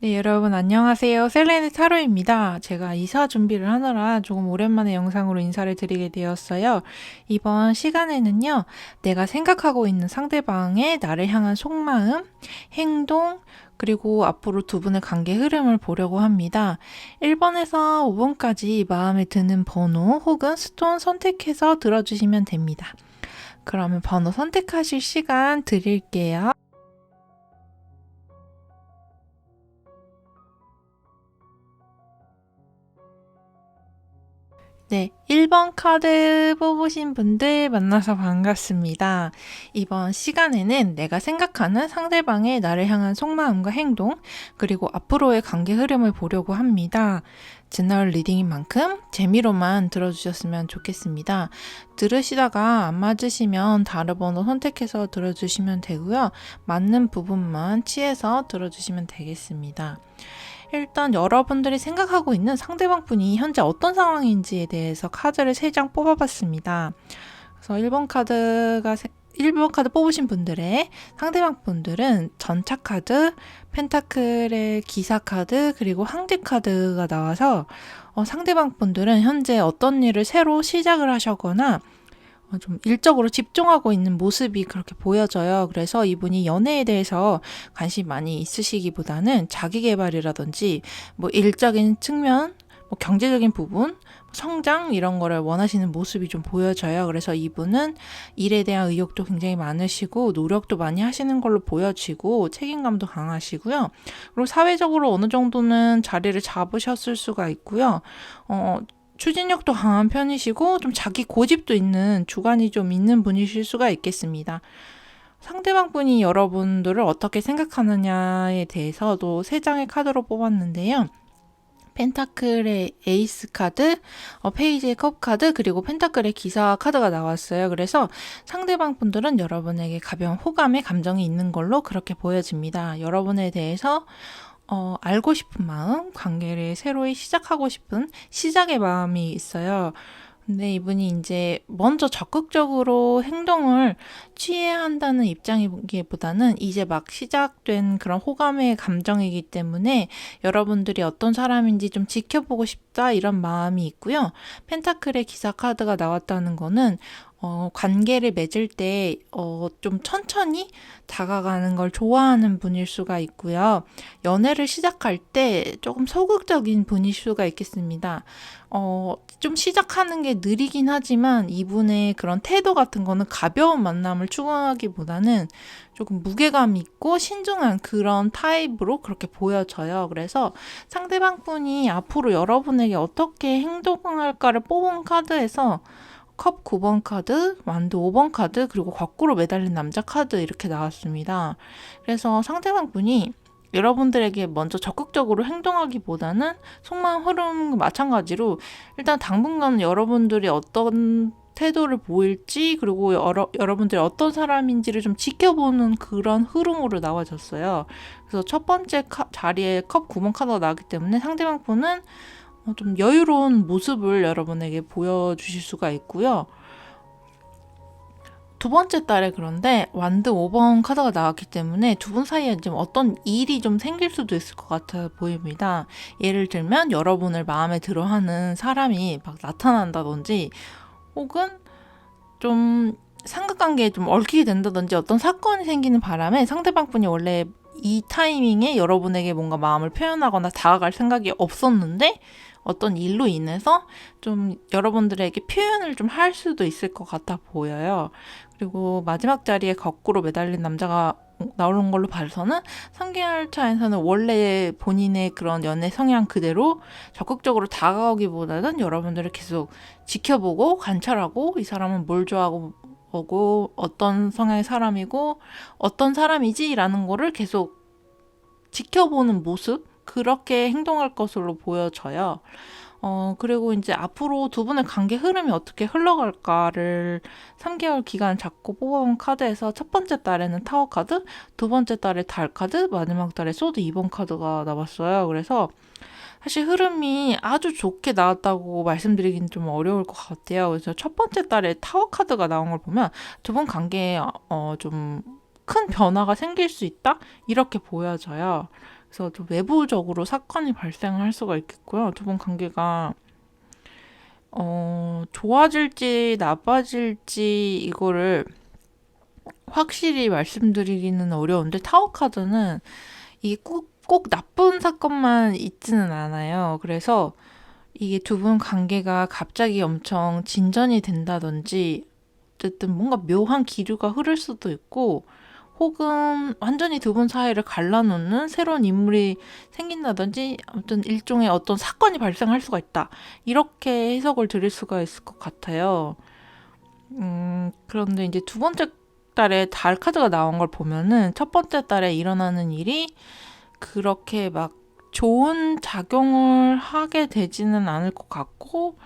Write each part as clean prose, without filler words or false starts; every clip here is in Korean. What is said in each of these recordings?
네, 여러분 안녕하세요. 셀레네 타로입니다. 제가 이사 준비를 하느라 조금 오랜만에 영상으로 인사를 드리게 되었어요. 이번 시간에는요, 내가 생각하고 있는 상대방의 나를 향한 속마음, 행동, 그리고 앞으로 두 분의 관계 흐름을 보려고 합니다. 1번에서 5번까지 마음에 드는 번호 혹은 스톤 선택해서 들어주시면 됩니다. 그러면 번호 선택하실 시간 드릴게요. 네, 1번 카드 뽑으신 분들 만나서 반갑습니다. 이번 시간에는 내가 생각하는 상대방의 나를 향한 속마음과 행동, 그리고 앞으로의 관계 흐름을 보려고 합니다. 제너럴 리딩인 만큼 재미로만 들어주셨으면 좋겠습니다. 들으시다가 안 맞으시면 다른 번호 선택해서 들어주시면 되고요. 맞는 부분만 취해서 들어주시면 되겠습니다. 일단 여러분들이 생각하고 있는 상대방 분이 현재 어떤 상황인지에 대해서 카드를 3장 뽑아봤습니다. 그래서 1번 카드 뽑으신 분들의 상대방 분들은 전차 카드, 펜타클의 기사 카드, 그리고 황제 카드가 나와서 상대방 분들은 현재 어떤 일을 새로 시작을 하셨거나 좀 일적으로 집중하고 있는 모습이 그렇게 보여져요. 그래서 이분이 연애에 대해서 관심 많이 있으시기보다는 자기 개발이라든지 뭐 일적인 측면, 뭐 경제적인 부분, 성장 이런 거를 원하시는 모습이 좀 보여져요. 그래서 이분은 일에 대한 의욕도 굉장히 많으시고 노력도 많이 하시는 걸로 보여지고 책임감도 강하시고요. 그리고 사회적으로 어느 정도는 자리를 잡으셨을 수가 있고요. 추진력도 강한 편이시고 좀 자기 고집도 있는 주관이 좀 있는 분이실 수가 있겠습니다. 상대방 분이 여러분들을 어떻게 생각하느냐에 대해서도 3장의 카드로 뽑았는데요. 펜타클의 에이스 카드, 페이지의 컵 카드, 그리고 펜타클의 기사 카드가 나왔어요. 그래서 상대방 분들은 여러분에게 가벼운 호감의 감정이 있는 걸로 그렇게 보여집니다. 여러분에 대해서 알고 싶은 마음, 관계를 새로이 시작하고 싶은 시작의 마음이 있어요. 근데 이분이 이제 먼저 적극적으로 행동을 취해야 한다는 입장이기보다는 이제 막 시작된 그런 호감의 감정이기 때문에 여러분들이 어떤 사람인지 좀 지켜보고 싶다 이런 마음이 있고요. 펜타클의 기사 카드가 나왔다는 거는 관계를 맺을 때, 좀 천천히 다가가는 걸 좋아하는 분일 수가 있고요. 연애를 시작할 때 조금 소극적인 분일 수가 있겠습니다. 좀 시작하는 게 느리긴 하지만 이분의 그런 태도 같은 거는 가벼운 만남을 추구하기보다는 조금 무게감 있고 신중한 그런 타입으로 그렇게 보여져요. 그래서 상대방 분이 앞으로 여러분에게 어떻게 행동할까를 뽑은 카드에서 컵 9번 카드, 완드 5번 카드, 그리고 거꾸로 매달린 남자 카드 이렇게 나왔습니다. 그래서 상대방 분이 여러분들에게 먼저 적극적으로 행동하기보다는 속마음 흐름 마찬가지로 일단 당분간 여러분들이 어떤 태도를 보일지 그리고 여러분들이 어떤 사람인지를 좀 지켜보는 그런 흐름으로 나와졌어요. 그래서 첫 번째 자리에 컵 9번 카드가 나왔기 때문에 상대방 분은 좀 여유로운 모습을 여러분에게 보여주실 수가 있고요. 두 번째 달에 그런데 완드 5번 카드가 나왔기 때문에 두 분 사이에 좀 어떤 일이 좀 생길 수도 있을 것 같아 보입니다. 예를 들면 여러분을 마음에 들어 하는 사람이 막 나타난다든지 혹은 좀 삼각관계에 좀 얽히게 된다든지 어떤 사건이 생기는 바람에 상대방 분이 원래 이 타이밍에 여러분에게 뭔가 마음을 표현하거나 다가갈 생각이 없었는데 어떤 일로 인해서 좀 여러분들에게 표현을 좀 할 수도 있을 것 같아 보여요. 그리고 마지막 자리에 거꾸로 매달린 남자가 나오는 걸로 봐서는 3개월 차에서는 원래 본인의 그런 연애 성향 그대로 적극적으로 다가오기보다는 여러분들을 계속 지켜보고 관찰하고 이 사람은 뭘 좋아하고 보고 어떤 성향의 사람이고 어떤 사람이지라는 거를 계속 지켜보는 모습 그렇게 행동할 것으로 보여져요. 그리고 이제 앞으로 두 분의 관계 흐름이 어떻게 흘러갈까를 3개월 기간 잡고 뽑아온 카드에서 첫 번째 달에는 타워 카드, 두 번째 달에 달 카드, 마지막 달에 소드 2번 카드가 나왔어요. 그래서 사실 흐름이 아주 좋게 나왔다고 말씀드리긴 좀 어려울 것 같아요. 그래서 첫 번째 달에 타워 카드가 나온 걸 보면 두 분 관계에 좀 큰 변화가 생길 수 있다? 이렇게 보여져요. 그래서 좀 외부적으로 사건이 발생할 수가 있겠고요. 두 분 관계가 좋아질지 나빠질지 이거를 확실히 말씀드리기는 어려운데 타워 카드는 이게 꼭 나쁜 사건만 있지는 않아요. 그래서 이게 두 분 관계가 갑자기 엄청 진전이 된다든지 어쨌든 뭔가 묘한 기류가 흐를 수도 있고 혹은 완전히 두 분 사이를 갈라놓는 새로운 인물이 생긴다든지 아무튼 일종의 어떤 사건이 발생할 수가 있다. 이렇게 해석을 드릴 수가 있을 것 같아요. 그런데 이제 두 번째 달에 달 카드가 나온 걸 보면은 첫 번째 달에 일어나는 일이 그렇게 막 좋은 작용을 하게 되지는 않을 것 같고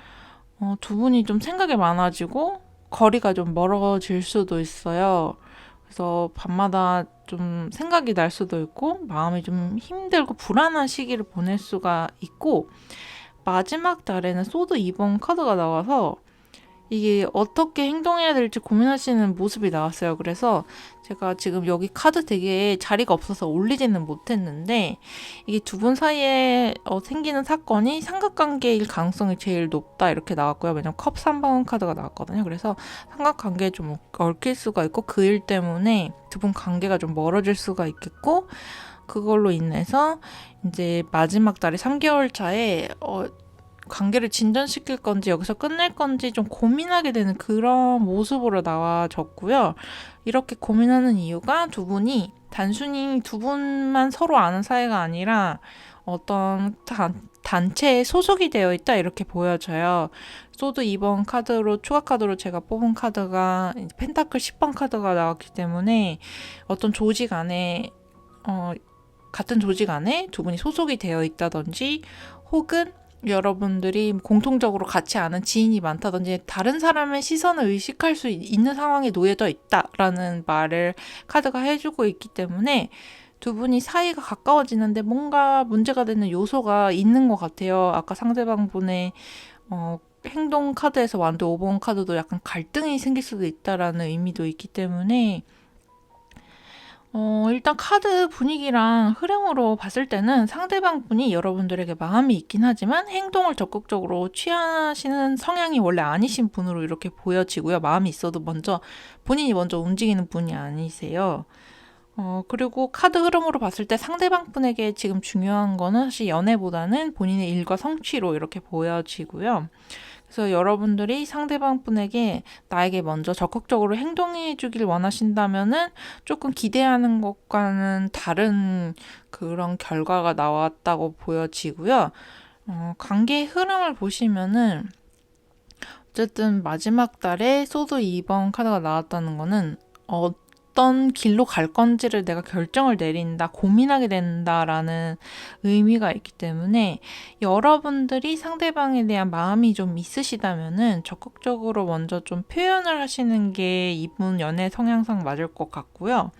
두 분이 좀 생각이 많아지고 거리가 좀 멀어질 수도 있어요. 그래서 밤마다 좀 생각이 날 수도 있고 마음이 좀 힘들고 불안한 시기를 보낼 수가 있고 마지막 달에는 소드 2번 카드가 나와서 이게 어떻게 행동해야 될지 고민하시는 모습이 나왔어요. 그래서 제가 지금 여기 카드 덱에 자리가 없어서 올리지는 못했는데 이게 두 분 사이에 생기는 사건이 삼각관계일 가능성이 제일 높다 이렇게 나왔고요. 왜냐면 컵 3번 카드가 나왔거든요. 그래서 삼각관계에 좀 얽힐 수가 있고 그 일 때문에 두 분 관계가 좀 멀어질 수가 있겠고 그걸로 인해서 이제 마지막 달에 3개월 차에 관계를 진전시킬 건지 여기서 끝낼 건지 좀 고민하게 되는 그런 모습으로 나와졌고요. 이렇게 고민하는 이유가 두 분이 단순히 두 분만 서로 아는 사이가 아니라 어떤 단체에 소속이 되어 있다 이렇게 보여져요. 소드 2번 카드로 추가 카드로 제가 뽑은 카드가 펜타클 10번 카드가 나왔기 때문에 어떤 조직 안에 같은 조직 안에 두 분이 소속이 되어 있다든지 혹은 여러분들이 공통적으로 같이 아는 지인이 많다든지 다른 사람의 시선을 의식할 수 있는 상황에 놓여져 있다라는 말을 카드가 해주고 있기 때문에 두 분이 사이가 가까워지는데 뭔가 문제가 되는 요소가 있는 것 같아요. 아까 상대방 분의 행동 카드에서 완도 5번 카드도 약간 갈등이 생길 수도 있다라는 의미도 있기 때문에 일단 카드 분위기랑 흐름으로 봤을 때는 상대방 분이 여러분들에게 마음이 있긴 하지만 행동을 적극적으로 취하시는 성향이 원래 아니신 분으로 이렇게 보여지고요. 마음이 있어도 본인이 먼저 움직이는 분이 아니세요. 그리고 카드 흐름으로 봤을 때 상대방 분에게 지금 중요한 거는 사실 연애보다는 본인의 일과 성취로 이렇게 보여지고요. 그래서 여러분들이 상대방 분에게 나에게 먼저 적극적으로 행동해 주길 원하신다면은 조금 기대하는 것과는 다른 그런 결과가 나왔다고 보여지고요. 관계 흐름을 보시면은 어쨌든 마지막 달에 소드 2번 카드가 나왔다는 거는 어떤 길로 갈 건지를 내가 결정을 내린다, 고민하게 된다라는 의미가 있기 때문에 여러분들이 상대방에 대한 마음이 좀 있으시다면은 적극적으로 먼저 좀 표현을 하시는 게 이분 연애 성향상 맞을 것 같고요.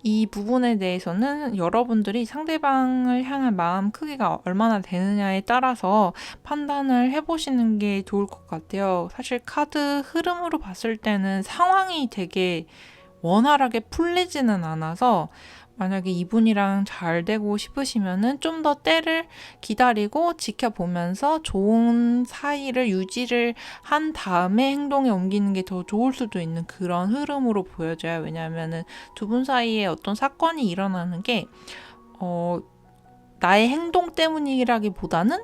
이 부분에 대해서는 여러분들이 상대방을 향한 마음 크기가 얼마나 되느냐에 따라서 판단을 해보시는 게 좋을 것 같아요. 사실 카드 흐름으로 봤을 때는 상황이 되게 원활하게 풀리지는 않아서 만약에 이분이랑 잘 되고 싶으시면은 좀 더 때를 기다리고 지켜보면서 좋은 사이를 유지를 한 다음에 행동에 옮기는 게 더 좋을 수도 있는 그런 흐름으로 보여져요. 왜냐하면은 두 분 사이에 어떤 사건이 일어나는 게 나의 행동 때문이라기보다는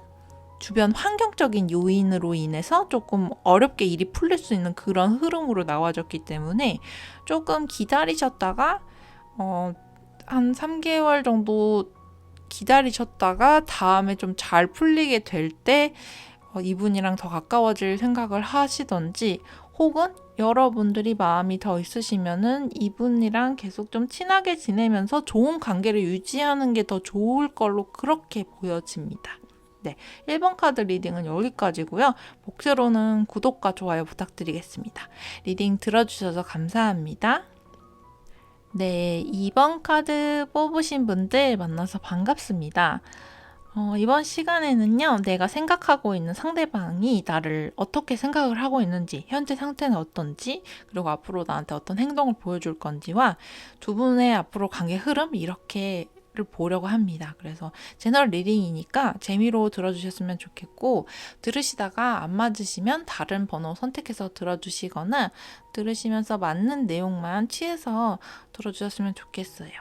주변 환경적인 요인으로 인해서 조금 어렵게 일이 풀릴 수 있는 그런 흐름으로 나와졌기 때문에 조금 기다리셨다가 한 3개월 정도 기다리셨다가 다음에 좀 잘 풀리게 될 때 이분이랑 더 가까워질 생각을 하시던지 혹은 여러분들이 마음이 더 있으시면은 이분이랑 계속 좀 친하게 지내면서 좋은 관계를 유지하는 게 더 좋을 걸로 그렇게 보여집니다. 네, 1번 카드 리딩은 여기까지고요. 목표로는 구독과 좋아요 부탁드리겠습니다. 리딩 들어주셔서 감사합니다. 네, 2번 카드 뽑으신 분들 만나서 반갑습니다. 이번 시간에는요, 내가 생각하고 있는 상대방이 나를 어떻게 생각을 하고 있는지, 현재 상태는 어떤지, 그리고 앞으로 나한테 어떤 행동을 보여줄 건지와 두 분의 앞으로 관계 흐름, 이렇게 보려고 합니다. 그래서 제너럴 리딩이니까 재미로 들어주셨으면 좋겠고, 들으시다가 안 맞으시면 다른 번호 선택해서 들어주시거나 들으시면서 맞는 내용만 취해서 들어주셨으면 좋겠어요.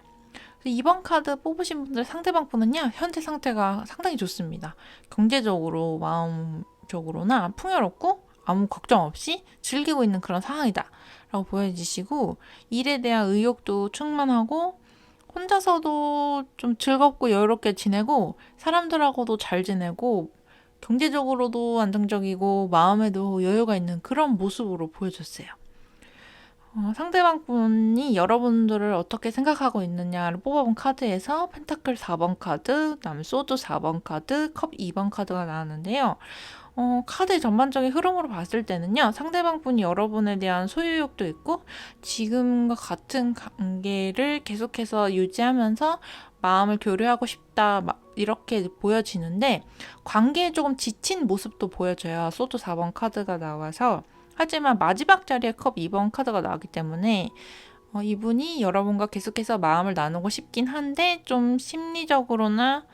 이번 카드 뽑으신 분들 상대방 분은요, 현재 상태가 상당히 좋습니다. 경제적으로, 마음적으로나 풍요롭고 아무 걱정 없이 즐기고 있는 그런 상황이다 라고 보여지시고, 일에 대한 의욕도 충만하고 혼자서도 좀 즐겁고 여유롭게 지내고 사람들하고도 잘 지내고 경제적으로도 안정적이고 마음에도 여유가 있는 그런 모습으로 보여줬어요. 상대방 분이 여러분들을 어떻게 생각하고 있느냐를 뽑아본 카드에서 펜타클 4번 카드, 그다음에 소드 4번 카드, 컵 2번 카드가 나왔는데요. 카드의 전반적인 흐름으로 봤을 때는요, 상대방 분이 여러분에 대한 소유욕도 있고 지금과 같은 관계를 계속해서 유지하면서 마음을 교류하고 싶다 이렇게 보여지는데, 관계에 조금 지친 모습도 보여져요. 소드 4번 카드가 나와서. 하지만 마지막 자리에 컵 2번 카드가 나왔기 때문에 이분이 여러분과 계속해서 마음을 나누고 싶긴 한데 좀 심리적으로나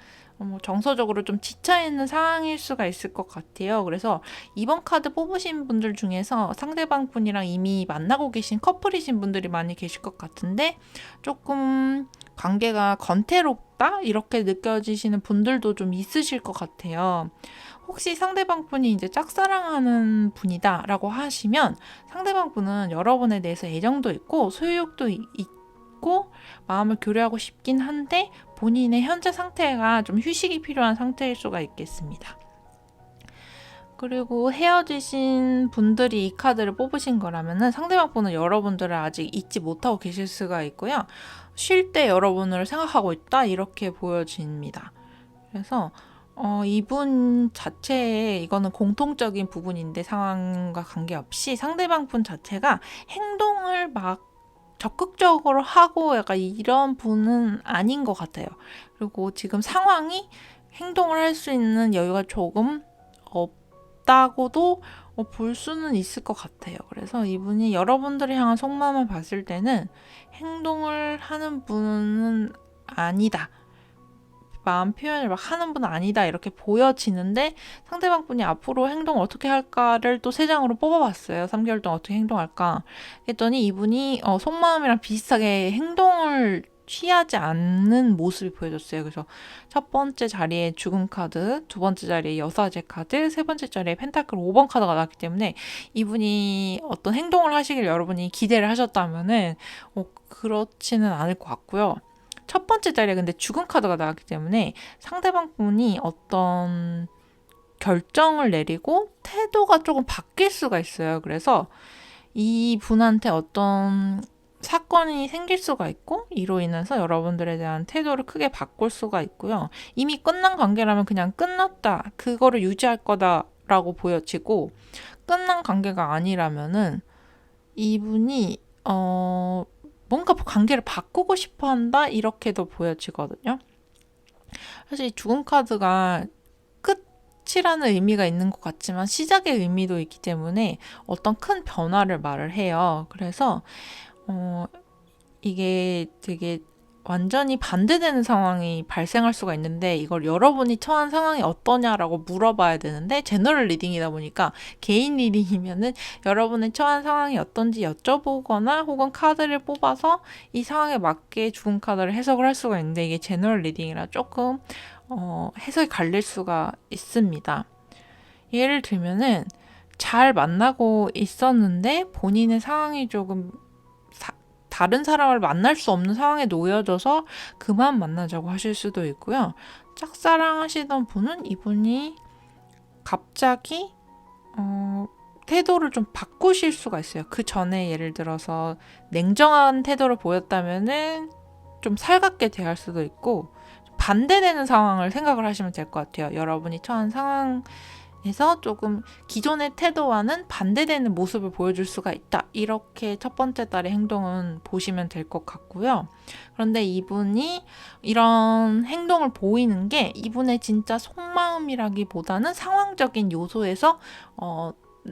정서적으로 좀 지쳐있는 상황일 수가 있을 것 같아요. 그래서 이번 카드 뽑으신 분들 중에서 상대방 분이랑 이미 만나고 계신 커플이신 분들이 많이 계실 것 같은데, 조금 관계가 건태롭다 이렇게 느껴지시는 분들도 좀 있으실 것 같아요. 혹시 상대방 분이 이제 짝사랑하는 분이다 라고 하시면, 상대방 분은 여러분에 대해서 애정도 있고 소유욕도 있고 마음을 교류하고 싶긴 한데 본인의 현재 상태가 좀 휴식이 필요한 상태일 수가 있겠습니다. 그리고 헤어지신 분들이 이 카드를 뽑으신 거라면 상대방 분은 여러분들을 아직 잊지 못하고 계실 수가 있고요. 쉴 때 여러분을 생각하고 있다 이렇게 보여집니다. 그래서 이분 자체에 이거는 공통적인 부분인데, 상황과 관계없이 상대방 분 자체가 행동을 막 적극적으로 하고 약간 이런 분은 아닌 것 같아요. 그리고 지금 상황이 행동을 할 수 있는 여유가 조금 없다고도 볼 수는 있을 것 같아요. 그래서 이분이 여러분들을 향한 속마음을 봤을 때는 행동을 하는 분은 아니다, 마음 표현을 막 하는 분은 아니다 이렇게 보여지는데, 상대방 분이 앞으로 행동을 어떻게 할까를 또 3장으로 뽑아봤어요. 3개월 동안 어떻게 행동할까 했더니 이분이 속마음이랑 비슷하게 행동을 취하지 않는 모습이 보여졌어요. 그래서 첫 번째 자리에 죽음 카드, 두 번째 자리에 여사제 카드, 세 번째 자리에 펜타클 5번 카드가 나왔기 때문에 이분이 어떤 행동을 하시길 여러분이 기대를 하셨다면은 그렇지는 않을 것 같고요. 첫 번째 자리에 근데 죽은 카드가 나왔기 때문에 상대방 분이 어떤 결정을 내리고 태도가 조금 바뀔 수가 있어요. 그래서 이 분한테 어떤 사건이 생길 수가 있고 이로 인해서 여러분들에 대한 태도를 크게 바꿀 수가 있고요. 이미 끝난 관계라면 그냥 끝났다, 그거를 유지할 거다라고 보여지고, 끝난 관계가 아니라면은 이분이 뭔가 관계를 바꾸고 싶어 한다 이렇게도 보여지거든요. 사실 죽음 카드가 끝이라는 의미가 있는 것 같지만 시작의 의미도 있기 때문에 어떤 큰 변화를 말을 해요. 그래서 이게 되게 완전히 반대되는 상황이 발생할 수가 있는데, 이걸 여러분이 처한 상황이 어떠냐라고 물어봐야 되는데, 제너럴 리딩이다 보니까 개인 리딩이면은 여러분의 처한 상황이 어떤지 여쭤보거나 혹은 카드를 뽑아서 이 상황에 맞게 죽은 카드를 해석을 할 수가 있는데, 이게 제너럴 리딩이라 조금 해석이 갈릴 수가 있습니다. 예를 들면은 잘 만나고 있었는데 본인의 상황이 조금 다른 사람을 만날 수 없는 상황에 놓여져서 그만 만나자고 하실 수도 있고요. 짝사랑 하시던 분은 이분이 갑자기 태도를 좀 바꾸실 수가 있어요. 그 전에 예를 들어서 냉정한 태도를 보였다면은 좀 살갑게 대할 수도 있고, 반대되는 상황을 생각을 하시면 될 것 같아요. 여러분이 처한 상황에서 조금 기존의 태도와는 반대되는 모습을 보여줄 수가 있다, 이렇게 첫 번째 달의 행동은 보시면 될 것 같고요. 그런데 이분이 이런 행동을 보이는 게 이분의 진짜 속마음이라기보다는 상황적인 요소에서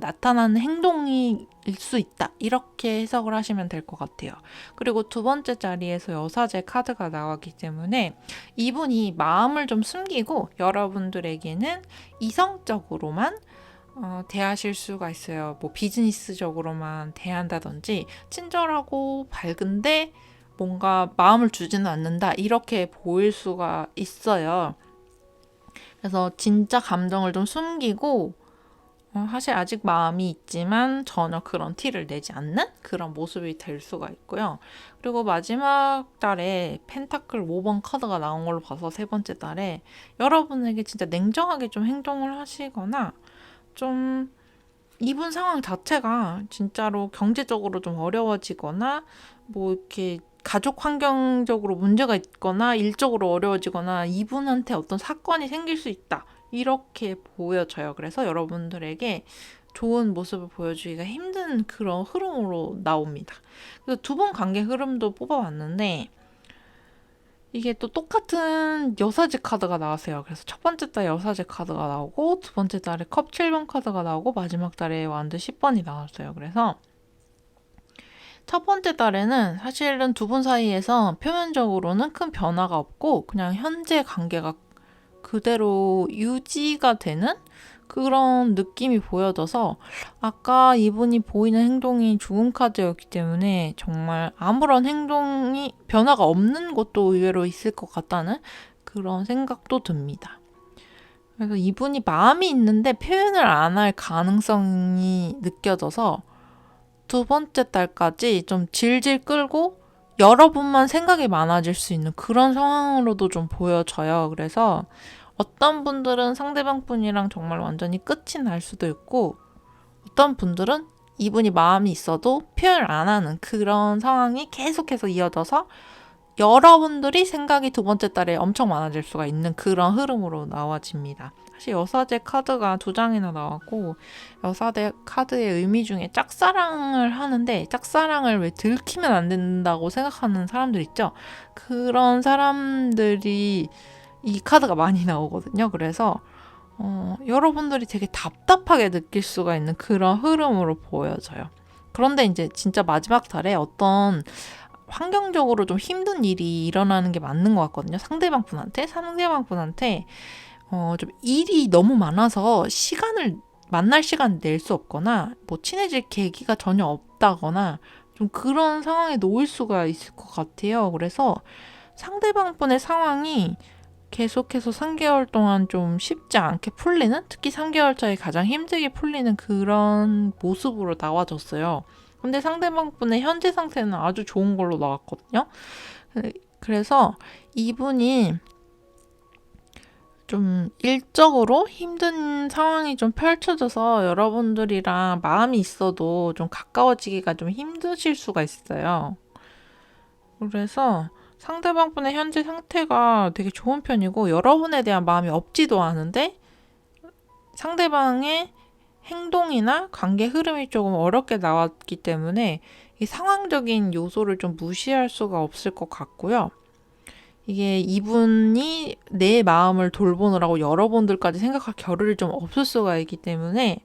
나타나는 행동일 수 있다. 이렇게 해석을 하시면 될 것 같아요. 그리고 두 번째 자리에서 여사제 카드가 나왔기 때문에 이분이 마음을 좀 숨기고 여러분들에게는 이성적으로만 대하실 수가 있어요. 뭐 비즈니스적으로만 대한다든지 친절하고 밝은데 뭔가 마음을 주지는 않는다. 이렇게 보일 수가 있어요. 그래서 진짜 감정을 좀 숨기고 사실 아직 마음이 있지만 전혀 그런 티를 내지 않는 그런 모습이 될 수가 있고요. 그리고 마지막 달에 펜타클 5번 카드가 나온 걸로 봐서 세 번째 달에 여러분에게 진짜 냉정하게 좀 행동을 하시거나 좀 이분 상황 자체가 진짜로 경제적으로 좀 어려워지거나 뭐 이렇게 가족 환경적으로 문제가 있거나 일적으로 어려워지거나 이분한테 어떤 사건이 생길 수 있다. 이렇게 보여져요. 그래서 여러분들에게 좋은 모습을 보여주기가 힘든 그런 흐름으로 나옵니다. 그래서 두 번 관계 흐름도 뽑아봤는데 이게 또 똑같은 여사제 카드가 나왔어요. 그래서 첫 번째 달에 여사제 카드가 나오고 두 번째 달에 컵 7번 카드가 나오고 마지막 달에 완드 10번이 나왔어요. 그래서 첫 번째 달에는 사실은 두 분 사이에서 표면적으로는 큰 변화가 없고 그냥 현재 관계가 그대로 유지가 되는 그런 느낌이 보여져서 아까 이분이 보이는 행동이 죽음 카드였기 때문에 정말 아무런 행동이 변화가 없는 것도 의외로 있을 것 같다는 그런 생각도 듭니다. 그래서 이분이 마음이 있는데 표현을 안 할 가능성이 느껴져서 두 번째 달까지 좀 질질 끌고 여러분만 생각이 많아질 수 있는 그런 상황으로도 좀 보여져요. 그래서 어떤 분들은 상대방 분이랑 정말 완전히 끝이 날 수도 있고 어떤 분들은 이분이 마음이 있어도 표현을 안 하는 그런 상황이 계속해서 이어져서 여러분들이 생각이 두 번째 달에 엄청 많아질 수가 있는 그런 흐름으로 나와집니다. 사실 여사제 카드가 두 장이나 나왔고 여사제 카드의 의미 중에 짝사랑을 하는데 짝사랑을 왜 들키면 안 된다고 생각하는 사람들 있죠? 그런 사람들이 이 카드가 많이 나오거든요. 그래서 여러분들이 되게 답답하게 느낄 수가 있는 그런 흐름으로 보여져요. 그런데 이제 진짜 마지막 달에 어떤 환경적으로 좀 힘든 일이 일어나는 게 맞는 것 같거든요. 상대방 분한테 좀 일이 너무 많아서 만날 시간 낼 수 없거나 뭐 친해질 계기가 전혀 없다거나 좀 그런 상황에 놓일 수가 있을 것 같아요. 그래서 상대방 분의 상황이 계속해서 3개월 동안 좀 쉽지 않게 풀리는, 특히 3개월 차에 가장 힘들게 풀리는 그런 모습으로 나와졌어요. 근데 상대방 분의 현재 상태는 아주 좋은 걸로 나왔거든요. 그래서 이분이 좀 일적으로 힘든 상황이 좀 펼쳐져서 여러분들이랑 마음이 있어도 좀 가까워지기가 좀 힘드실 수가 있어요. 그래서 상대방 분의 현재 상태가 되게 좋은 편이고 여러분에 대한 마음이 없지도 않은데 상대방의 행동이나 관계 흐름이 조금 어렵게 나왔기 때문에 이 상황적인 요소를 좀 무시할 수가 없을 것 같고요. 이게 이분이 내 마음을 돌보느라고 여러분들까지 생각할 겨를이 좀 없을 수가 있기 때문에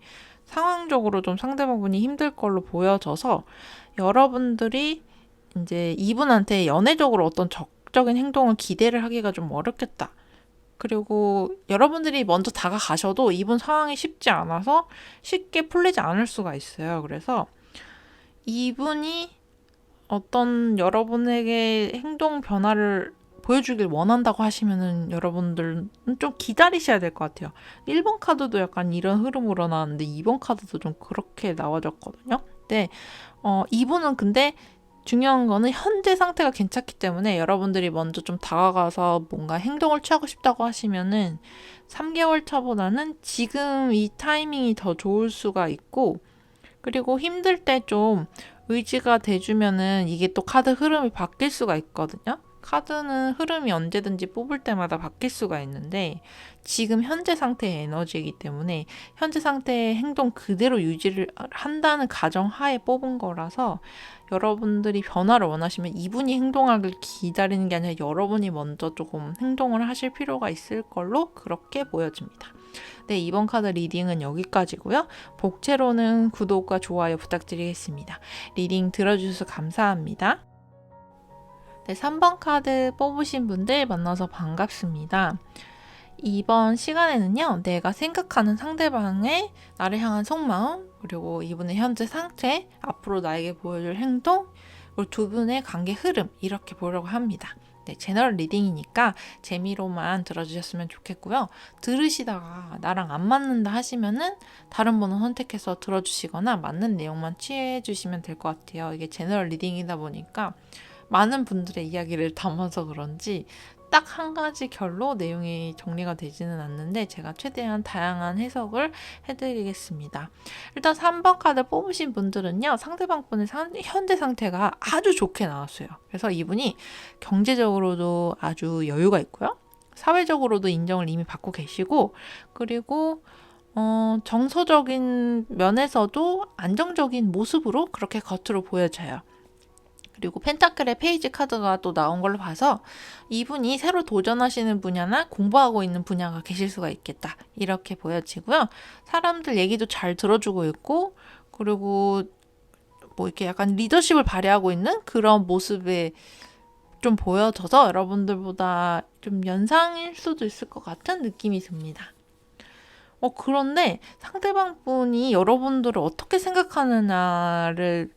상황적으로 좀 상대방분이 힘들 걸로 보여져서 여러분들이 이제 이분한테 연애적으로 어떤 적극적인 행동을 기대를 하기가 좀 어렵겠다. 그리고 여러분들이 먼저 다가가셔도 이분 상황이 쉽지 않아서 쉽게 풀리지 않을 수가 있어요. 그래서 이분이 어떤 여러분에게 행동 변화를 보여주길 원한다고 하시면은 여러분들은 좀 기다리셔야 될 것 같아요. 1번 카드도 약간 이런 흐름으로 나왔는데 2번 카드도 좀 그렇게 나와졌거든요. 근데 이분은 근데 중요한 거는 현재 상태가 괜찮기 때문에 여러분들이 먼저 좀 다가가서 뭔가 행동을 취하고 싶다고 하시면은 3개월 차보다는 지금 이 타이밍이 더 좋을 수가 있고 그리고 힘들 때 좀 의지가 돼주면은 이게 또 카드 흐름이 바뀔 수가 있거든요. 카드는 흐름이 언제든지 뽑을 때마다 바뀔 수가 있는데 지금 현재 상태의 에너지이기 때문에 현재 상태의 행동 그대로 유지를 한다는 가정하에 뽑은 거라서 여러분들이 변화를 원하시면 이분이 행동하길 기다리는 게 아니라 여러분이 먼저 조금 행동을 하실 필요가 있을 걸로 그렇게 보여집니다. 네, 이번 카드 리딩은 여기까지고요. 복채로는 구독과 좋아요 부탁드리겠습니다. 리딩 들어주셔서 감사합니다. 네, 3번 카드 뽑으신 분들 만나서 반갑습니다. 이번 시간에는요, 내가 생각하는 상대방의 나를 향한 속마음, 그리고 이분의 현재 상태, 앞으로 나에게 보여줄 행동, 그리고 두 분의 관계 흐름, 이렇게 보려고 합니다. 네, 제너럴 리딩이니까 재미로만 들어주셨으면 좋겠고요. 들으시다가 나랑 안 맞는다 하시면은 다른 번호 선택해서 들어주시거나 맞는 내용만 취해주시면 될 것 같아요. 이게 제너럴 리딩이다 보니까 많은 분들의 이야기를 담아서 그런지 딱 한 가지 결로 내용이 정리가 되지는 않는데 제가 최대한 다양한 해석을 해드리겠습니다. 일단 3번 카드 뽑으신 분들은요, 상대방 분의 현재 상태가 아주 좋게 나왔어요. 그래서 이분이 경제적으로도 아주 여유가 있고요, 사회적으로도 인정을 이미 받고 계시고, 그리고 정서적인 면에서도 안정적인 모습으로 그렇게 겉으로 보여져요. 그리고 펜타클의 페이지 카드가 또 나온 걸로 봐서 이분이 새로 도전하시는 분야나 공부하고 있는 분야가 계실 수가 있겠다, 이렇게 보여지고요. 사람들 얘기도 잘 들어주고 있고, 그리고 뭐 이렇게 약간 리더십을 발휘하고 있는 그런 모습에 좀 보여져서 여러분들보다 좀 연상일 수도 있을 것 같은 느낌이 듭니다. 그런데 상대방 분이 여러분들을 어떻게 생각하느냐를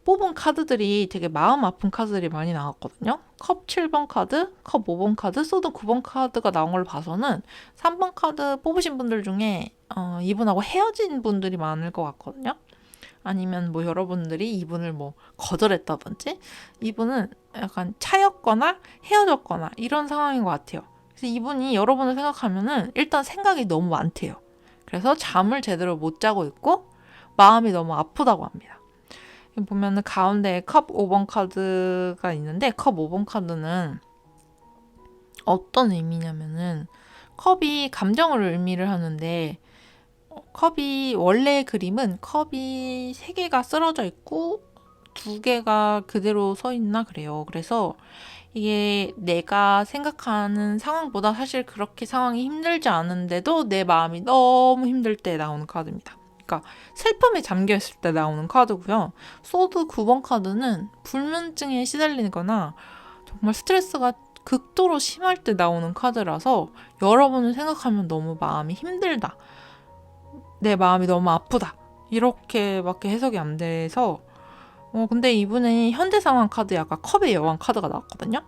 뽑은 카드들이 되게 마음 아픈 카드들이 많이 나왔거든요. 컵 7번 카드, 컵 5번 카드, 소드 9번 카드가 나온 걸 봐서는 3번 카드 뽑으신 분들 중에 이분하고 헤어진 분들이 많을 것 같거든요. 아니면 뭐 여러분들이 이분을 뭐 거절했다든지, 이분은 약간 차였거나 헤어졌거나 이런 상황인 것 같아요. 그래서 이분이 여러분을 생각하면은 일단 생각이 너무 많대요. 그래서 잠을 제대로 못 자고 있고 마음이 너무 아프다고 합니다. 보면은 가운데에 컵 5번 카드가 있는데, 컵 5번 카드는 어떤 의미냐면은 컵이 감정을 의미를 하는데, 컵이 원래 그림은 컵이 3개가 쓰러져 있고 2개가 그대로 서 있나 그래요. 그래서 이게 내가 생각하는 상황보다 사실 그렇게 상황이 힘들지 않은데도 내 마음이 너무 힘들 때 나오는 카드입니다. 그러니까 슬픔에 잠겨있을 때 나오는 카드고요. 소드 9번 카드는 불면증에 시달리거나 정말 스트레스가 극도로 심할 때 나오는 카드라서 여러분을 생각하면 너무 마음이 힘들다, 내 마음이 너무 아프다, 이렇게밖에 해석이 안 돼서 근데 이분의 현재 상황 카드 약간 컵의 여왕 카드가 나왔거든요.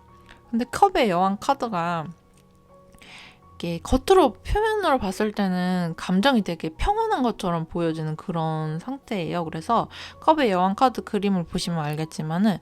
근데 컵의 여왕 카드가 이게 겉으로 표면으로 봤을 때는 감정이 되게 평온한 것처럼 보여지는 그런 상태예요. 그래서 컵의 여왕 카드 그림을 보시면 알겠지만은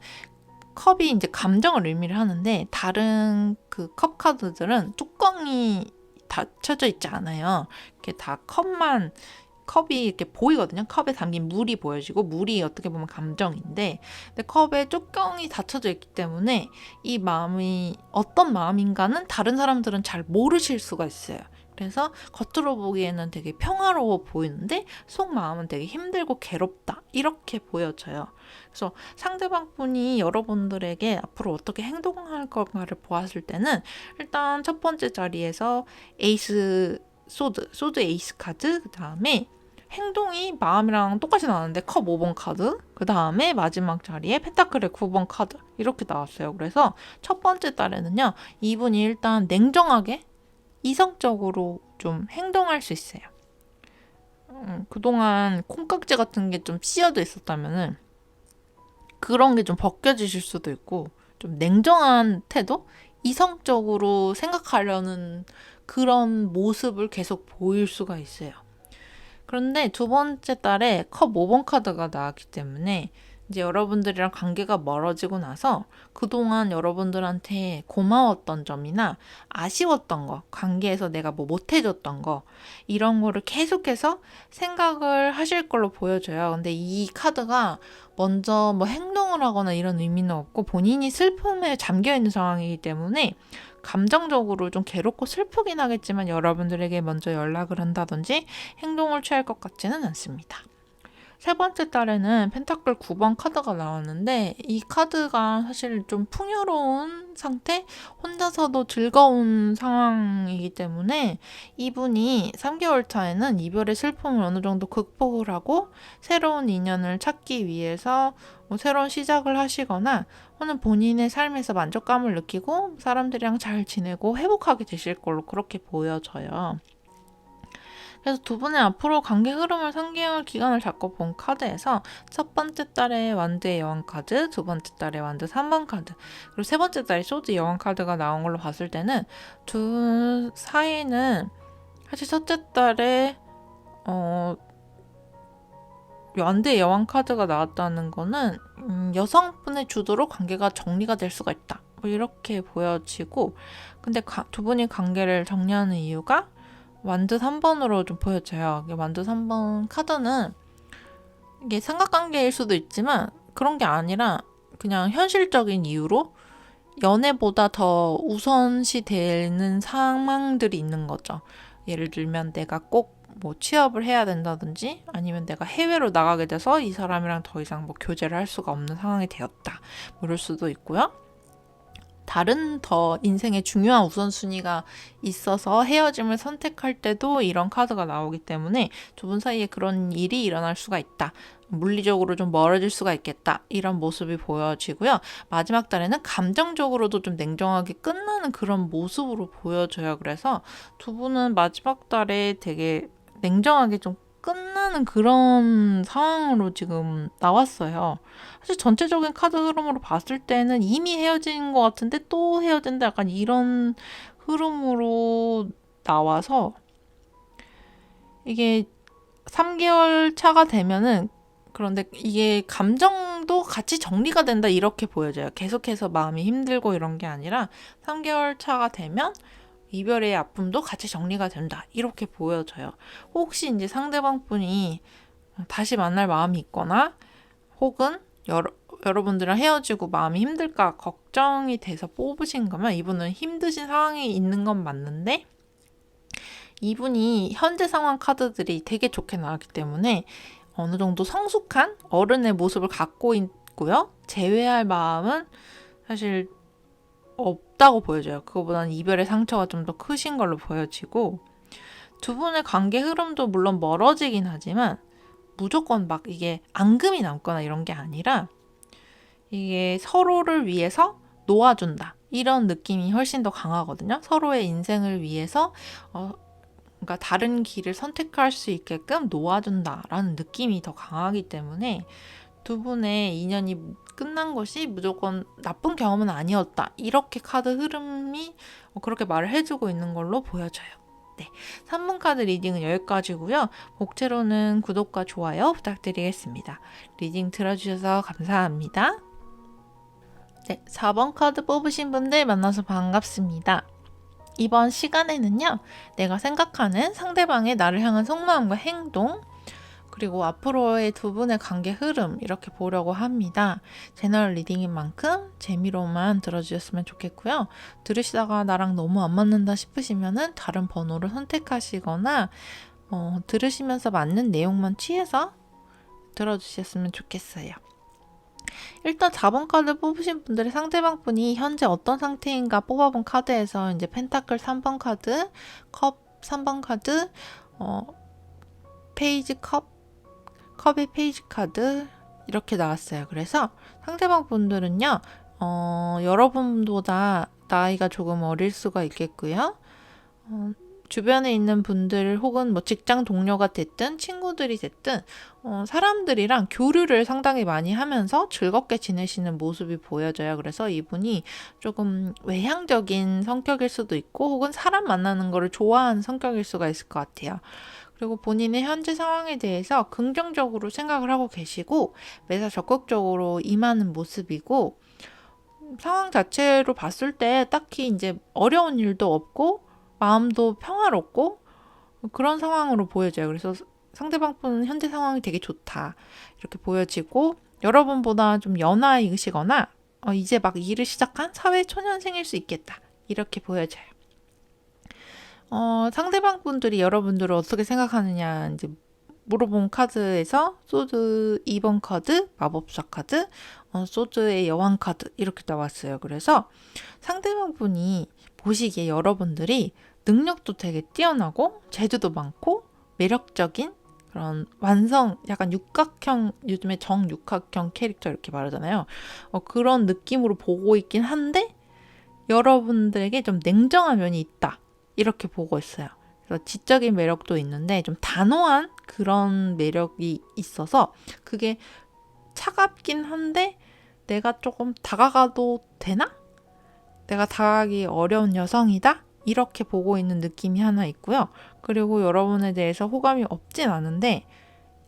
컵이 이제 감정을 의미를 하는데, 다른 그 컵 카드들은 뚜껑이 닫혀져 있지 않아요. 이렇게 다 컵이 이렇게 보이거든요. 컵에 담긴 물이 보여지고, 물이 어떻게 보면 감정인데, 근데 컵에 뚜껑이 닫혀져 있기 때문에 이 마음이 어떤 마음인가는 다른 사람들은 잘 모르실 수가 있어요. 그래서 겉으로 보기에는 되게 평화로워 보이는데 속마음은 되게 힘들고 괴롭다, 이렇게 보여져요. 그래서 상대방 분이 여러분들에게 앞으로 어떻게 행동할 건가를 보았을 때는 일단 첫 번째 자리에서 에이스 소드 에이스 카드, 그 다음에 행동이 마음이랑 똑같이 나왔는데 컵 5번 카드, 그 다음에 마지막 자리에 펜타클의 9번 카드, 이렇게 나왔어요. 그래서 첫 번째 달에는요, 이분이 일단 냉정하게 이성적으로 좀 행동할 수 있어요. 그동안 콩깍지 같은 게 좀 씌어져 있었다면은 그런 게 좀 벗겨지실 수도 있고, 좀 냉정한 태도? 이성적으로 생각하려는 그런 모습을 계속 보일 수가 있어요. 그런데 두 번째 달에 컵 5번 카드가 나왔기 때문에 이제 여러분들이랑 관계가 멀어지고 나서 그동안 여러분들한테 고마웠던 점이나 아쉬웠던 거, 관계에서 내가 뭐 못해줬던 거, 이런 거를 계속해서 생각을 하실 걸로 보여져요. 근데 이 카드가 먼저 뭐 행동을 하거나 이런 의미는 없고, 본인이 슬픔에 잠겨있는 상황이기 때문에 감정적으로 좀 괴롭고 슬프긴 하겠지만 여러분들에게 먼저 연락을 한다든지 행동을 취할 것 같지는 않습니다. 세 번째 달에는 펜타클 9번 카드가 나왔는데 이 카드가 사실 좀 풍요로운 상태? 혼자서도 즐거운 상황이기 때문에 이분이 3개월 차에는 이별의 슬픔을 어느 정도 극복을 하고 새로운 인연을 찾기 위해서 새로운 시작을 하시거나 또는 본인의 삶에서 만족감을 느끼고 사람들이랑 잘 지내고 회복하게 되실 걸로 그렇게 보여져요. 그래서 두 분의 앞으로 관계 흐름을 상기할 기간을 잡고 본 카드에서 첫 번째 달에 완드의 여왕 카드, 두 번째 달에 완드 3번 카드, 그리고 세 번째 달에 소드 여왕 카드가 나온 걸로 봤을 때는 두 사이는 사실 첫째 달에 완드의 여왕 카드가 나왔다는 거는 여성분의 주도로 관계가 정리가 될 수가 있다. 뭐 이렇게 보여지고 근데 두 분이 관계를 정리하는 이유가 완드 3번으로 좀 보여져요. 완드 3번 카드는 이게 삼각관계일 수도 있지만 그런 게 아니라 그냥 현실적인 이유로 연애보다 더 우선시 되는 상황들이 있는 거죠. 예를 들면 내가 꼭 뭐 취업을 해야 된다든지 아니면 내가 해외로 나가게 돼서 이 사람이랑 더 이상 뭐 교제를 할 수가 없는 상황이 되었다. 뭐 이럴 수도 있고요. 다른 더 인생에 중요한 우선순위가 있어서 헤어짐을 선택할 때도 이런 카드가 나오기 때문에 두 분 사이에 그런 일이 일어날 수가 있다. 물리적으로 좀 멀어질 수가 있겠다. 이런 모습이 보여지고요. 마지막 달에는 감정적으로도 좀 냉정하게 끝나는 그런 모습으로 보여져요. 그래서 두 분은 마지막 달에 되게 냉정하게 좀 끝나는 그런 상황으로 지금 나왔어요. 사실 전체적인 카드 흐름으로 봤을 때는 이미 헤어진 것 같은데 또 헤어진다 약간 이런 흐름으로 나와서 이게 3개월 차가 되면은 그런데 이게 감정도 같이 정리가 된다 이렇게 보여져요. 계속해서 마음이 힘들고 이런 게 아니라 3개월 차가 되면 이별의 아픔도 같이 정리가 된다 이렇게 보여져요. 혹시 이제 상대방 분이 다시 만날 마음이 있거나 혹은 여러분들이랑 헤어지고 마음이 힘들까 걱정이 돼서 뽑으신 거면 이분은 힘드신 상황이 있는 건 맞는데 이분이 현재 상황 카드들이 되게 좋게 나왔기 때문에 어느 정도 성숙한 어른의 모습을 갖고 있고요. 재회할 마음은 사실 없다고 보여져요. 그거보다는 이별의 상처가 좀 더 크신 걸로 보여지고 두 분의 관계 흐름도 물론 멀어지긴 하지만 무조건 막 이게 앙금이 남거나 이런 게 아니라 이게 서로를 위해서 놓아준다. 이런 느낌이 훨씬 더 강하거든요. 서로의 인생을 위해서 그러니까 다른 길을 선택할 수 있게끔 놓아준다라는 느낌이 더 강하기 때문에 두 분의 인연이 끝난 것이 무조건 나쁜 경험은 아니었다. 이렇게 카드 흐름이 그렇게 말을 해주고 있는 걸로 보여져요. 네, 3번 카드 리딩은 여기까지고요. 복채로는 구독과 좋아요 부탁드리겠습니다. 리딩 들어주셔서 감사합니다. 네, 4번 카드 뽑으신 분들 만나서 반갑습니다. 이번 시간에는요, 내가 생각하는 상대방의 나를 향한 속마음과 행동, 그리고 앞으로의 두 분의 관계 흐름 이렇게 보려고 합니다. 제너럴 리딩인 만큼 재미로만 들어주셨으면 좋겠고요. 들으시다가 나랑 너무 안 맞는다 싶으시면은 다른 번호를 선택하시거나 들으시면서 맞는 내용만 취해서 들어주셨으면 좋겠어요. 일단 4번 카드 뽑으신 분들의 상대방 분이 현재 어떤 상태인가 뽑아본 카드에서 이제 펜타클 3번 카드, 컵 3번 카드, 페이지 컵의 페이지 카드 이렇게 나왔어요. 그래서 상대방 분들은요, 여러분보다 나이가 조금 어릴 수가 있겠고요. 주변에 있는 분들 혹은 뭐 직장 동료가 됐든 친구들이 됐든 사람들이랑 교류를 상당히 많이 하면서 즐겁게 지내시는 모습이 보여져요. 그래서 이분이 조금 외향적인 성격일 수도 있고 혹은 사람 만나는 거를 좋아하는 성격일 수가 있을 것 같아요. 그리고 본인의 현재 상황에 대해서 긍정적으로 생각을 하고 계시고 매사 적극적으로 임하는 모습이고 상황 자체로 봤을 때 딱히 이제 어려운 일도 없고 마음도 평화롭고 그런 상황으로 보여져요. 그래서 상대방 분은 현재 상황이 되게 좋다 이렇게 보여지고 여러분보다 좀 연하이시거나 이제 막 일을 시작한 사회 초년생일 수 있겠다 이렇게 보여져요. 상대방 분들이 여러분들을 어떻게 생각하느냐 이제 물어본 카드에서 소드 2번 카드, 마법사 카드, 소드의 여왕 카드 이렇게 나왔어요. 그래서 상대방 분이 보시기에 여러분들이 능력도 되게 뛰어나고 재주도 많고 매력적인 그런 약간 육각형, 요즘에 정육각형 캐릭터 이렇게 말하잖아요. 그런 느낌으로 보고 있긴 한데 여러분들에게 좀 냉정한 면이 있다. 이렇게 보고 있어요. 그래서 지적인 매력도 있는데 좀 단호한 그런 매력이 있어서 그게 차갑긴 한데 내가 조금 다가가도 되나? 내가 다가가기 어려운 여성이다? 이렇게 보고 있는 느낌이 하나 있고요. 그리고 여러분에 대해서 호감이 없진 않은데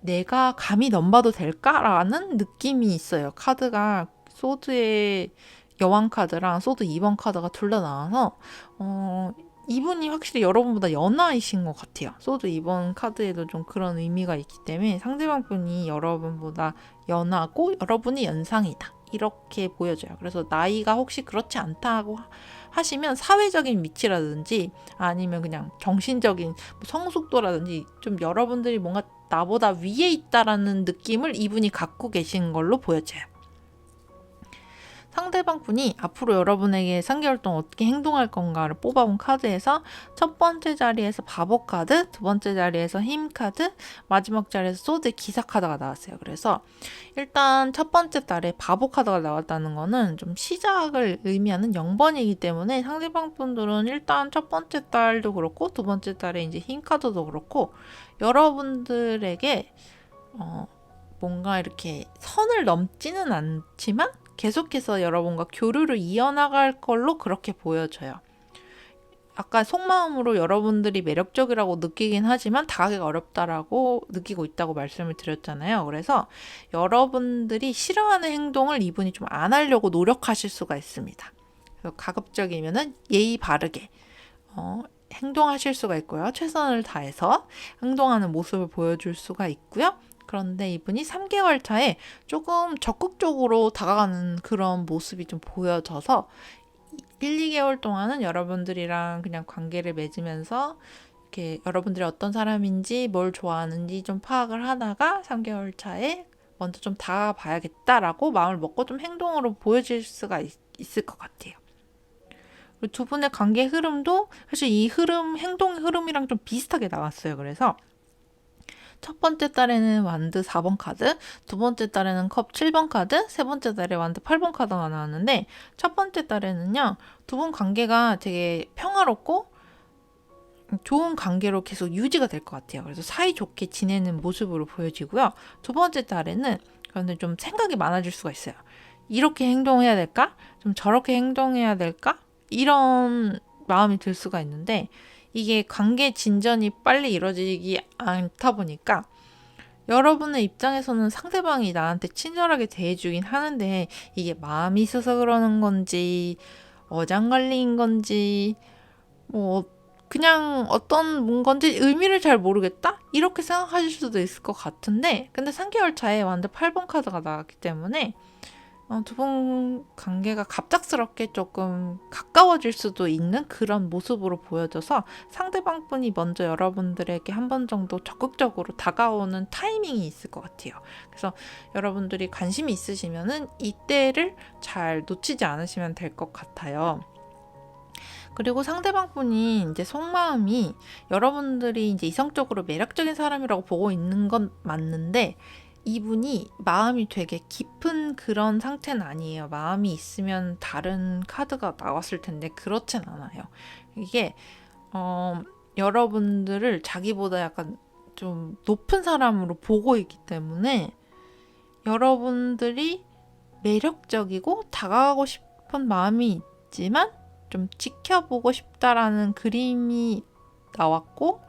내가 감히 넘봐도 될까라는 느낌이 있어요. 카드가 소드의 여왕 카드랑 소드 2번 카드가 둘 다 나와서 이분이 확실히 여러분보다 연하이신 것 같아요. 소드 2번 카드에도 좀 그런 의미가 있기 때문에 상대방 분이 여러분보다 연하고 여러분이 연상이다. 이렇게 보여져요. 그래서 나이가 혹시 그렇지 않다고 하시면 사회적인 위치라든지 아니면 그냥 정신적인 성숙도라든지 좀 여러분들이 뭔가 나보다 위에 있다라는 느낌을 이분이 갖고 계신 걸로 보여져요. 상대방 분이 앞으로 여러분에게 3개월 동안 어떻게 행동할 건가를 뽑아본 카드에서 첫 번째 자리에서 바보 카드, 두 번째 자리에서 힘 카드, 마지막 자리에서 소드 기사 카드가 나왔어요. 그래서 일단 첫 번째 달에 바보 카드가 나왔다는 거는 좀 시작을 의미하는 0번이기 때문에 상대방 분들은 일단 첫 번째 달도 그렇고 두 번째 달에 이제 힘 카드도 그렇고 여러분들에게 뭔가 이렇게 선을 넘지는 않지만 계속해서 여러분과 교류를 이어나갈 걸로 그렇게 보여져요. 아까 속마음으로 여러분들이 매력적이라고 느끼긴 하지만 다가가기가 어렵다라고 느끼고 있다고 말씀을 드렸잖아요. 그래서 여러분들이 싫어하는 행동을 이분이 좀 안 하려고 노력하실 수가 있습니다. 가급적이면은 예의 바르게 행동하실 수가 있고요. 최선을 다해서 행동하는 모습을 보여줄 수가 있고요. 그런데 이분이 3개월 차에 조금 적극적으로 다가가는 그런 모습이 좀 보여져서 1, 2개월 동안은 여러분들이랑 그냥 관계를 맺으면서 이렇게 여러분들이 어떤 사람인지 뭘 좋아하는지 좀 파악을 하다가 3개월 차에 먼저 좀 다가봐야겠다라고 마음을 먹고 좀 행동으로 보여질 수가 있을 것 같아요. 그리고 두 분의 관계 흐름도 사실 이 행동 흐름이랑 좀 비슷하게 나왔어요. 그래서 첫 번째 달에는 완드 4번 카드, 두 번째 달에는 컵 7번 카드, 세 번째 달에 완드 8번 카드가 나왔는데 첫 번째 달에는요. 두 분 관계가 되게 평화롭고 좋은 관계로 계속 유지가 될 것 같아요. 그래서 사이좋게 지내는 모습으로 보여지고요. 두 번째 달에는 그런데 좀 생각이 많아질 수가 있어요. 이렇게 행동해야 될까? 좀 저렇게 행동해야 될까? 이런 마음이 들 수가 있는데 이게 관계 진전이 빨리 이루어지지 않다 보니까 여러분의 입장에서는 상대방이 나한테 친절하게 대해주긴 하는데 이게 마음이 있어서 그러는 건지 어장관리인 건지 그냥 어떤 건지 의미를 잘 모르겠다? 이렇게 생각하실 수도 있을 것 같은데 근데 3개월 차에 완전 8번 카드가 나왔기 때문에 두 분 관계가 갑작스럽게 조금 가까워질 수도 있는 그런 모습으로 보여져서 상대방 분이 먼저 여러분들에게 한 번 정도 적극적으로 다가오는 타이밍이 있을 것 같아요. 그래서 여러분들이 관심이 있으시면은 이때를 잘 놓치지 않으시면 될 것 같아요. 그리고 상대방 분이 이제 속마음이 여러분들이 이제 이성적으로 매력적인 사람이라고 보고 있는 건 맞는데 이분이 마음이 되게 깊은 그런 상태는 아니에요. 마음이 있으면 다른 카드가 나왔을 텐데 그렇진 않아요. 이게 여러분들을 자기보다 약간 좀 높은 사람으로 보고 있기 때문에 여러분들이 매력적이고 다가가고 싶은 마음이 있지만 좀 지켜보고 싶다라는 그림이 나왔고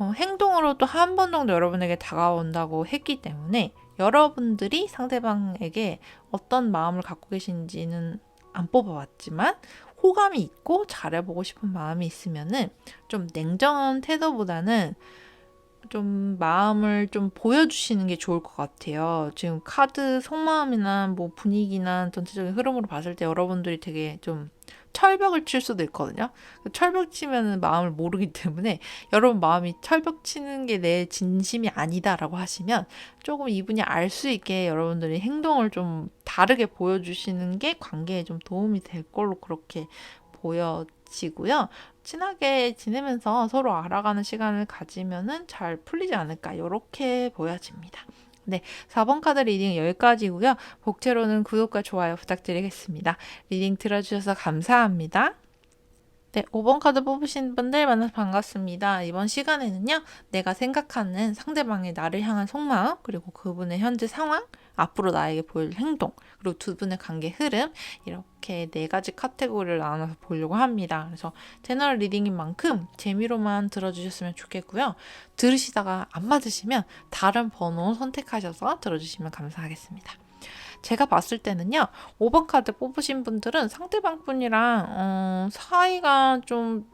행동으로도 한 번 정도 여러분에게 다가온다고 했기 때문에 여러분들이 상대방에게 어떤 마음을 갖고 계신지는 안 뽑아봤지만 호감이 있고 잘해보고 싶은 마음이 있으면은 좀 냉정한 태도보다는 좀 마음을 좀 보여주시는 게 좋을 것 같아요. 지금 카드 속마음이나 뭐 분위기나 전체적인 흐름으로 봤을 때 여러분들이 되게 좀 철벽을 칠 수도 있거든요. 철벽 치면은 마음을 모르기 때문에 여러분 마음이 철벽 치는 게 내 진심이 아니다라고 하시면 조금 이분이 알 수 있게 여러분들이 행동을 좀 다르게 보여주시는 게 관계에 좀 도움이 될 걸로 그렇게 보여지고요. 친하게 지내면서 서로 알아가는 시간을 가지면은 잘 풀리지 않을까 이렇게 보여집니다. 네, 4번 카드 리딩 여기까지고요. 복채로는 구독과 좋아요 부탁드리겠습니다. 리딩 들어주셔서 감사합니다. 네, 5번 카드 뽑으신 분들 만나서 반갑습니다. 이번 시간에는요, 내가 생각하는 상대방의 나를 향한 속마음, 그리고 그분의 현재 상황, 앞으로 나에게 보일 행동, 그리고 두 분의 관계 흐름, 이렇게 4가지 카테고리를 나눠서 보려고 합니다. 그래서 제너럴 리딩인 만큼 재미로만 들어주셨으면 좋겠고요. 들으시다가 안 맞으시면 다른 번호 선택하셔서 들어주시면 감사하겠습니다. 제가 봤을 때는요, 5번 카드 뽑으신 분들은 상대방 분이랑 사이가 좀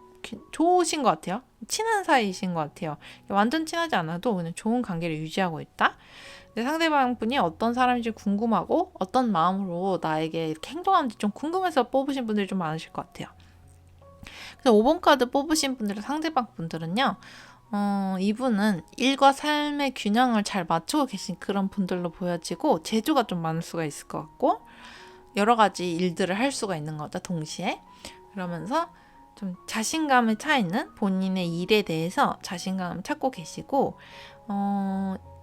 좋으신 것 같아요. 친한 사이이신 것 같아요. 완전 친하지 않아도 그냥 좋은 관계를 유지하고 있다. 근데 상대방 분이 어떤 사람인지 궁금하고 어떤 마음으로 나에게 이렇게 행동하는지 좀 궁금해서 뽑으신 분들이 좀 많으실 것 같아요. 그래서 5번 카드 뽑으신 분들은 상대방 분들은요, 이분은 일과 삶의 균형을 잘 맞추고 계신 그런 분들로 보여지고 재주가 좀 많을 수가 있을 것 같고 여러 가지 일들을 할 수가 있는 거죠, 동시에. 그러면서 좀 자신감에 차 있는 본인의 일에 대해서 자신감을 찾고 계시고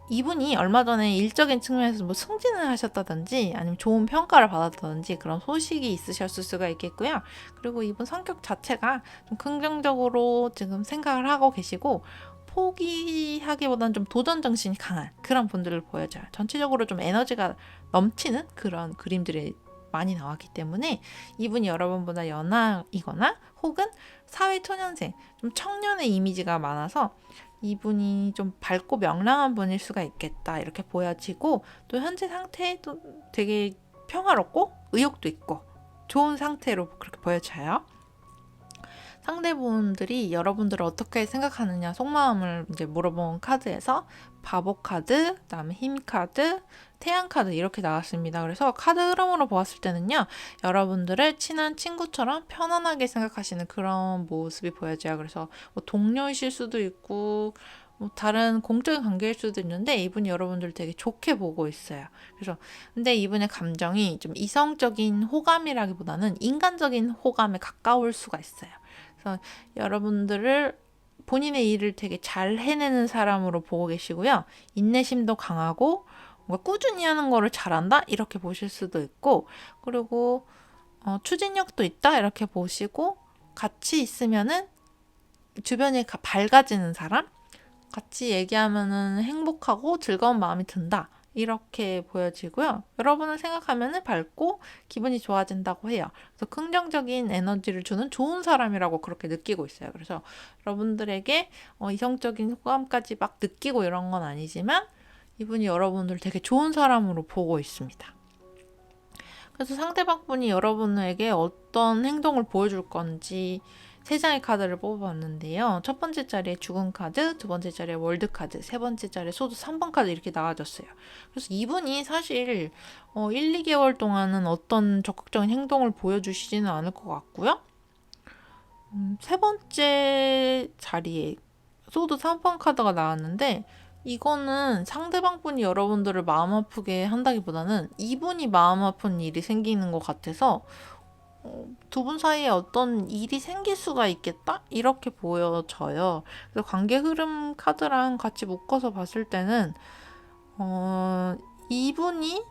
이분이 얼마 전에 일적인 측면에서 뭐 승진을 하셨다든지 아니면 좋은 평가를 받았다든지 그런 소식이 있으셨을 수가 있겠고요. 그리고 이분 성격 자체가 좀 긍정적으로 지금 생각을 하고 계시고 포기하기보다는 좀 도전 정신이 강한 그런 분들을 보여줘요. 전체적으로 좀 에너지가 넘치는 그런 그림들이 많이 나왔기 때문에 이분이 여러분보다 연하이거나 혹은 사회초년생, 좀 청년의 이미지가 많아서 이분이 좀 밝고 명랑한 분일 수가 있겠다 이렇게 보여지고 또 현재 상태도 되게 평화롭고 의욕도 있고 좋은 상태로 그렇게 보여져요. 상대분들이 여러분들을 어떻게 생각하느냐 속마음을 이제 물어본 카드에서 바보 카드, 그다음에 힘 카드, 태양 카드 이렇게 나왔습니다. 그래서 카드 흐름으로 보았을 때는요, 여러분들을 친한 친구처럼 편안하게 생각하시는 그런 모습이 보여져요. 그래서 뭐 동료이실 수도 있고 뭐 다른 공적인 관계일 수도 있는데 이분이 여러분들 되게 좋게 보고 있어요. 그래서 근데 이분의 감정이 좀 이성적인 호감이라기보다는 인간적인 호감에 가까울 수가 있어요. 그래서 여러분들을 본인의 일을 되게 잘 해내는 사람으로 보고 계시고요. 인내심도 강하고 뭔가 꾸준히 하는 거를 잘한다 이렇게 보실 수도 있고 그리고 추진력도 있다 이렇게 보시고 같이 있으면은 주변이 밝아지는 사람 같이 얘기하면은 행복하고 즐거운 마음이 든다. 이렇게 보여지고요. 여러분을 생각하면 밝고 기분이 좋아진다고 해요. 그래서 긍정적인 에너지를 주는 좋은 사람이라고 그렇게 느끼고 있어요. 그래서 여러분들에게 이성적인 호감까지 막 느끼고 이런 건 아니지만 이분이 여러분들 되게 좋은 사람으로 보고 있습니다. 그래서 상대방 분이 여러분에게 어떤 행동을 보여줄 건지 3장의 카드를 뽑아봤는데요. 첫 번째 자리에 죽은 카드, 두 번째 자리에 월드 카드, 세 번째 자리에 소드 3번 카드 이렇게 나와졌어요. 그래서 이분이 사실 1, 2개월 동안은 어떤 적극적인 행동을 보여주시지는 않을 것 같고요. 세 번째 자리에 소드 3번 카드가 나왔는데 이거는 상대방 분이 여러분들을 마음 아프게 한다기보다는 이분이 마음 아픈 일이 생기는 것 같아서 두 분 사이에 어떤 일이 생길 수가 있겠다? 이렇게 보여져요. 그래서 관계 흐름 카드랑 같이 묶어서 봤을 때는 이분이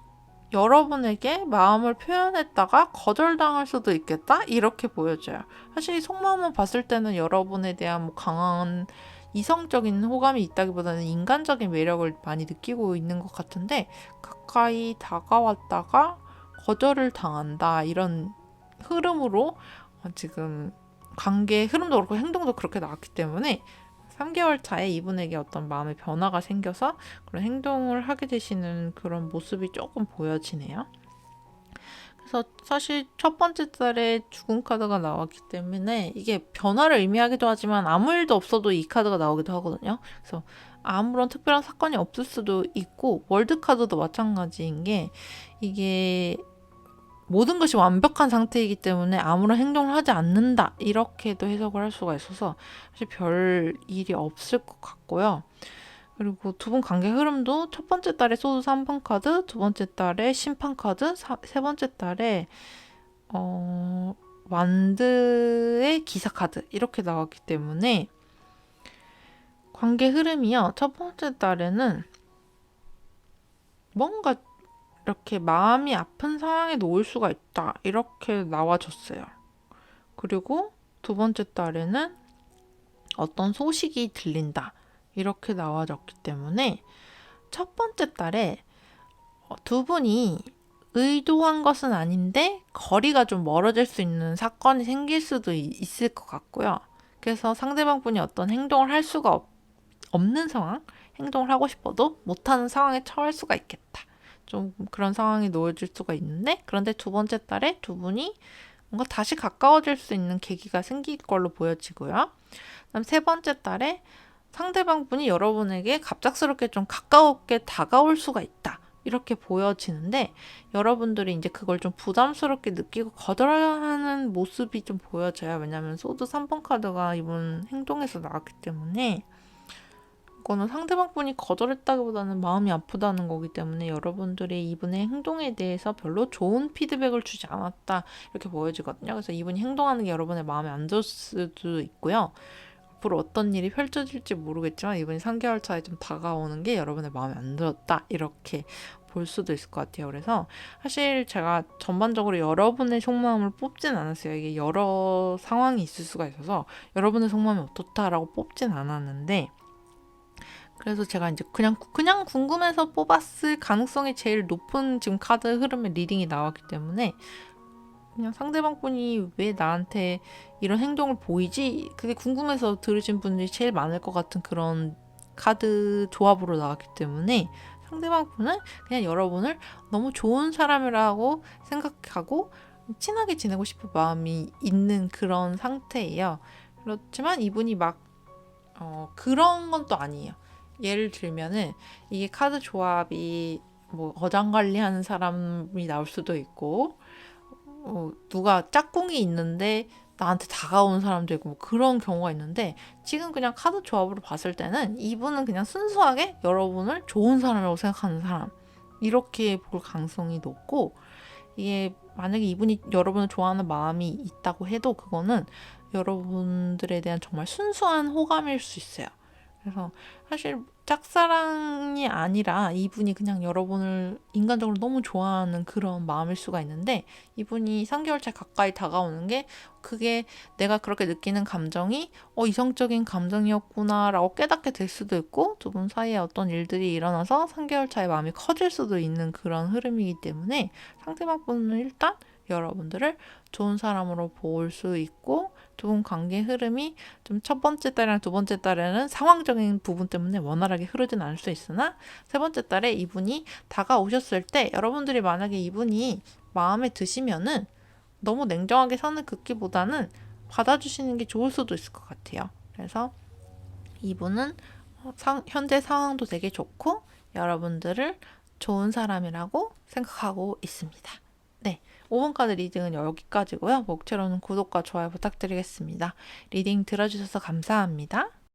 여러분에게 마음을 표현했다가 거절당할 수도 있겠다? 이렇게 보여져요. 사실 속마음을 봤을 때는 여러분에 대한 뭐 강한 이성적인 호감이 있다기보다는 인간적인 매력을 많이 느끼고 있는 것 같은데 가까이 다가왔다가 거절을 당한다 이런 흐름으로 지금 관계 흐름도 그렇고 행동도 그렇게 나왔기 때문에 3개월 차에 이분에게 어떤 마음의 변화가 생겨서 그런 행동을 하게 되시는 그런 모습이 조금 보여지네요. 그래서 사실 첫 번째 달에 죽은 카드가 나왔기 때문에 이게 변화를 의미하기도 하지만 아무 일도 없어도 이 카드가 나오기도 하거든요. 그래서 아무런 특별한 사건이 없을 수도 있고 월드 카드도 마찬가지인 게 이게 모든 것이 완벽한 상태이기 때문에 아무런 행동을 하지 않는다. 이렇게도 해석을 할 수가 있어서 사실 별 일이 없을 것 같고요. 그리고 두 분 관계 흐름도 첫 번째 달에 소드 3번 카드, 두 번째 달에 심판 카드, 세 번째 달에 완드의 기사 카드 이렇게 나왔기 때문에 관계 흐름이요. 첫 번째 달에는 뭔가 이렇게 마음이 아픈 상황에 놓일 수가 있다. 이렇게 나와줬어요. 그리고 두 번째 달에는 어떤 소식이 들린다. 이렇게 나와졌기 때문에 첫 번째 달에 두 분이 의도한 것은 아닌데 거리가 좀 멀어질 수 있는 사건이 생길 수도 있을 것 같고요. 그래서 상대방 분이 어떤 행동을 할 수가 없는 상황, 행동을 하고 싶어도 못하는 상황에 처할 수가 있겠다. 좀 그런 상황이 놓여질 수가 있는데, 그런데 두 번째 달에 두 분이 뭔가 다시 가까워질 수 있는 계기가 생길 걸로 보여지고요. 그다음 세 번째 달에 상대방 분이 여러분에게 갑작스럽게 좀 가까웠게 다가올 수가 있다. 이렇게 보여지는데 여러분들이 이제 그걸 좀 부담스럽게 느끼고 거절하는 모습이 좀 보여져요. 왜냐하면 소드 3번 카드가 이번 행동에서 나왔기 때문에 이거는 상대방 분이 거절했다기보다는 마음이 아프다는 거기 때문에 여러분들이 이분의 행동에 대해서 별로 좋은 피드백을 주지 않았다 이렇게 보여지거든요. 그래서 이분이 행동하는 게 여러분의 마음에 안 들 수도 있고요. 앞으로 어떤 일이 펼쳐질지 모르겠지만 이분이 3개월 차에 좀 다가오는 게 여러분의 마음에 안 들었다 이렇게 볼 수도 있을 것 같아요. 그래서 사실 제가 전반적으로 여러분의 속마음을 뽑진 않았어요. 이게 여러 상황이 있을 수가 있어서 여러분의 속마음이 어떻다라고 뽑진 않았는데, 그래서 제가 이제 그냥 궁금해서 뽑았을 가능성이 제일 높은 지금 카드 흐름의 리딩이 나왔기 때문에 그냥 상대방 분이 왜 나한테 이런 행동을 보이지? 그게 궁금해서 들으신 분들이 제일 많을 것 같은 그런 카드 조합으로 나왔기 때문에 상대방 분은 그냥 여러분을 너무 좋은 사람이라고 생각하고 친하게 지내고 싶은 마음이 있는 그런 상태예요. 그렇지만 이분이 막 그런 건 또 아니에요. 예를 들면은 이게 카드 조합이 뭐 어장관리하는 사람이 나올 수도 있고 누가 짝꿍이 있는데 나한테 다가오는 사람도 있고 뭐 그런 경우가 있는데, 지금 그냥 카드 조합으로 봤을 때는 이분은 그냥 순수하게 여러분을 좋은 사람이라고 생각하는 사람 이렇게 볼 가능성이 높고, 이게 만약에 이분이 여러분을 좋아하는 마음이 있다고 해도 그거는 여러분들에 대한 정말 순수한 호감일 수 있어요. 그래서 사실 짝사랑이 아니라 이분이 그냥 여러분을 인간적으로 너무 좋아하는 그런 마음일 수가 있는데, 이분이 3개월 차 가까이 다가오는 게 그게 내가 그렇게 느끼는 감정이 이성적인 감정이었구나 라고 깨닫게 될 수도 있고, 두 분 사이에 어떤 일들이 일어나서 3개월 차에 마음이 커질 수도 있는 그런 흐름이기 때문에 상대방 분은 일단 여러분들을 좋은 사람으로 볼 수 있고, 두 분 관계 흐름이 좀 첫 번째 달이랑 두 번째 달에는 상황적인 부분 때문에 원활하게 흐르진 않을 수 있으나, 세 번째 달에 이분이 다가오셨을 때 여러분들이 만약에 이분이 마음에 드시면은 너무 냉정하게 선을 긋기보다는 받아주시는 게 좋을 수도 있을 것 같아요. 그래서 이분은 현재 상황도 되게 좋고 여러분들을 좋은 사람이라고 생각하고 있습니다. 네, 5번 카드 리딩은 여기까지고요. 목차로는 구독과 좋아요 부탁드리겠습니다. 리딩 들어주셔서 감사합니다.